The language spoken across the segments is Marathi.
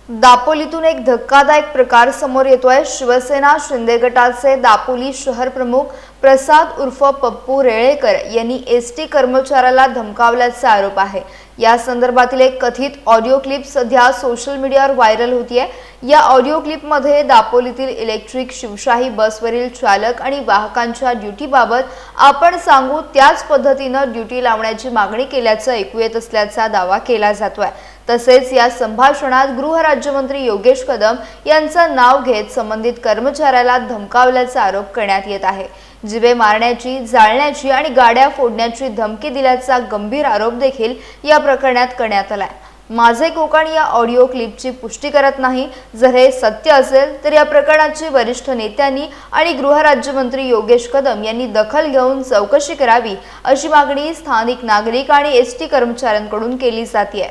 दापोलीतून एक धक्कादायक प्रकार समोर येतोय। शिवसेना शिंदे गटाचे दापोली शहर प्रमुख प्रसाद उर्फ पप्पू रेळेकर यांनी एसटी कर्मचाऱ्याला धमकावल्याचा आरोप आहे। या संदर्भातील एक कथित ऑडिओ क्लिप सध्या सोशल मीडियावर व्हायरल होतीये। या ऑडिओ क्लिपमध्ये दापोलीतील इलेक्ट्रिक शिवशाही बसवरील चालक आणि वाहकांच्या ड्युटीबाबत आपण सांगू त्याच पद्धतीने ड्युटी लावण्याची मागणी केल्याचं ऐकू येत असल्याचा दावा केला जातोय। तसेच या संभाषणात गृहराज्यमंत्री योगेश कदम यांचं नाव घेत संबंधित कर्मचाऱ्याला धमकावल्याचा आरोप करण्यात येत आहे। जिवे मारण्याची, जाळण्याची आणि गाड्या फोडण्याची धमकी दिल्याचा गंभीर आरोप देखील या प्रकरणात करण्यात आलाय। माझे कोकण या ऑडिओ क्लिपची पुष्टी करत नाही। जर हे सत्य असेल तर या प्रकरणाची वरिष्ठ नेत्यांनी आणि गृहराज्यमंत्री योगेश कदम यांनी दखल घेऊन चौकशी करावी अशी मागणी स्थानिक नागरिक आणि एसटी कर्मचाऱ्यांकडून केली जाते।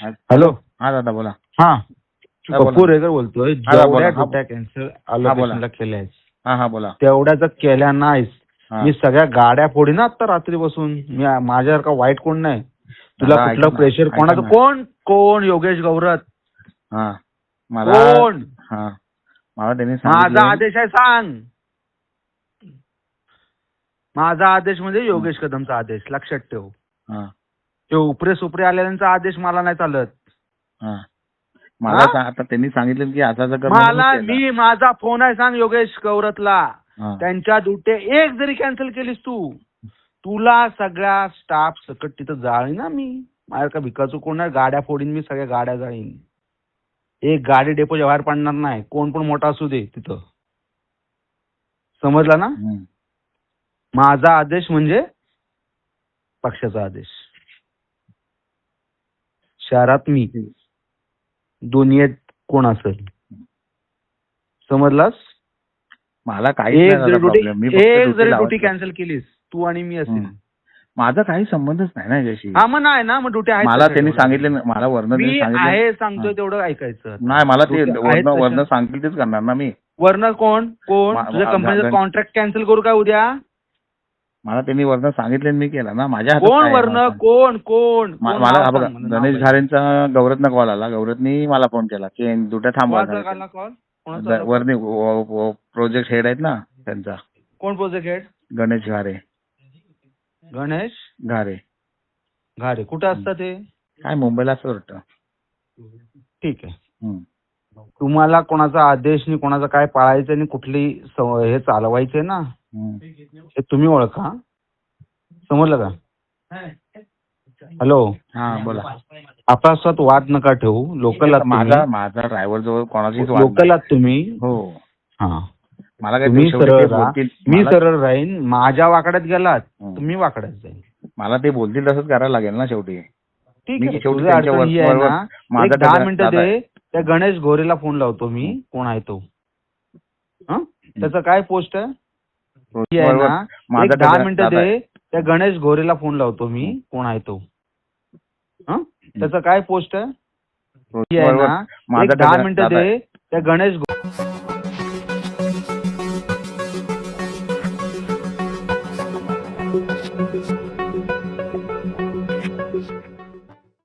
हॅलो, हा दादा बोला। हा पप्पू रेळेकर बोलतोय। बोला. जेवढ्या ड्युट्या कॅन्सल अलोकेशनला केल्या आहेत हा बोला। तेवढ्याच केल्या नाहीस। मी सगळ्या गाड्या फोडीन आता रात्री बसून। मी माझ्यावर का वाईट कोण नाही। तुला कुठलं प्रेशर कोणाचं? कोण योगेश गौरत? मला कोण? मला त्यांनी माझा आदेश आहे, सांग। माझा आदेश म्हणजे योगेश कदमचा आदेश, लक्षात ठेव। ते उपरे सुपरे आलेल्यांचा आदेश मला नाही चालत। मला आता त्यांनी सांगितलं की आता मला माझा फोन आहे, सांग योगेश गौरतला। त्यांच्या ड्युट्या एक जरी कॅन्सल केलीस तुला सगळ्या स्टाफ सकट तिथं जाळीन ना मी। माझ्या का भिकाचू कोण आहे? गाड्या फोडीन मी, सगळ्या गाड्या जाळीन। एक गाडी डेपोच्या बाहेर पडणार नाही, कोण पण मोठा असू दे तिथं। समजला ना? माझा आदेश म्हणजे पक्षाचा आदेश। शहरात मी, दुनियेत कोण असेल, समजलास? मला काही एक जरी ड्युटी कॅन्सल केलीस तू आणि मी असेल, माझा काही संबंधच नाही ना याच्याशी। हा मग नाही ना, मग ड्युटी आहे। मला त्यांनी सांगितलं, मला वर्ण आहे सांगतोय तेवढं ऐकायचं नाही। मला ते वर्ण सांगतील तेच करणार ना मी। वर्ण कोण तुझ्या कंपनीचं कॉन्ट्रॅक्ट कॅन्सल करू काय उद्या? मला त्यांनी वर्ण सांगितलं, मी केलं ना। माझ्या कोण वर्ण? कोण? मला बघा, गणेश घारेंचा गौरतनं कॉल आला। गौरतनी मला फोन केला की दुट्या थांबवा। वरनी प्रोजेक्ट हेड आहेत ना त्यांचा। कोण प्रोजेक्ट हेड? गणेश घारे। गणेश घारे कुठं असतात ते? काय मुंबईला असं वाटतं। ठीक आहे। तुम्हाला कोणाचा आदेश नाही, कोणाचा काय पाळायचं आणि कुठली हे चालवायचंय ना, हे तुम्ही ओळखा। समजलं का? हॅलो, हा बोला। आपसात वाद नका ठेवू। लोकल माझा ड्रायव्हर जवळ कोणाचीच लोकल आहात तुम्ही। हो, हा। मला काय मी सरळ राहीन। माझ्या वाकड्यात गेलात तुम्ही वाकड्यात जाईल। मला ते बोलतील तसंच करायला लागेल ना शेवटी। ठीक आहे, 10 मिनिटं दे। त्या गणेश घोरेला फोन लावतो मी, कोण आहे तो। त्याचं काय पोस्ट आहे? 10 मिनिटं दे। त्या गणेश घोरेला फोन लावतो मी, कोण आहे तो। त्याचं काय पोस्ट आहे? 10 मिनिटं दे। त्या गणेश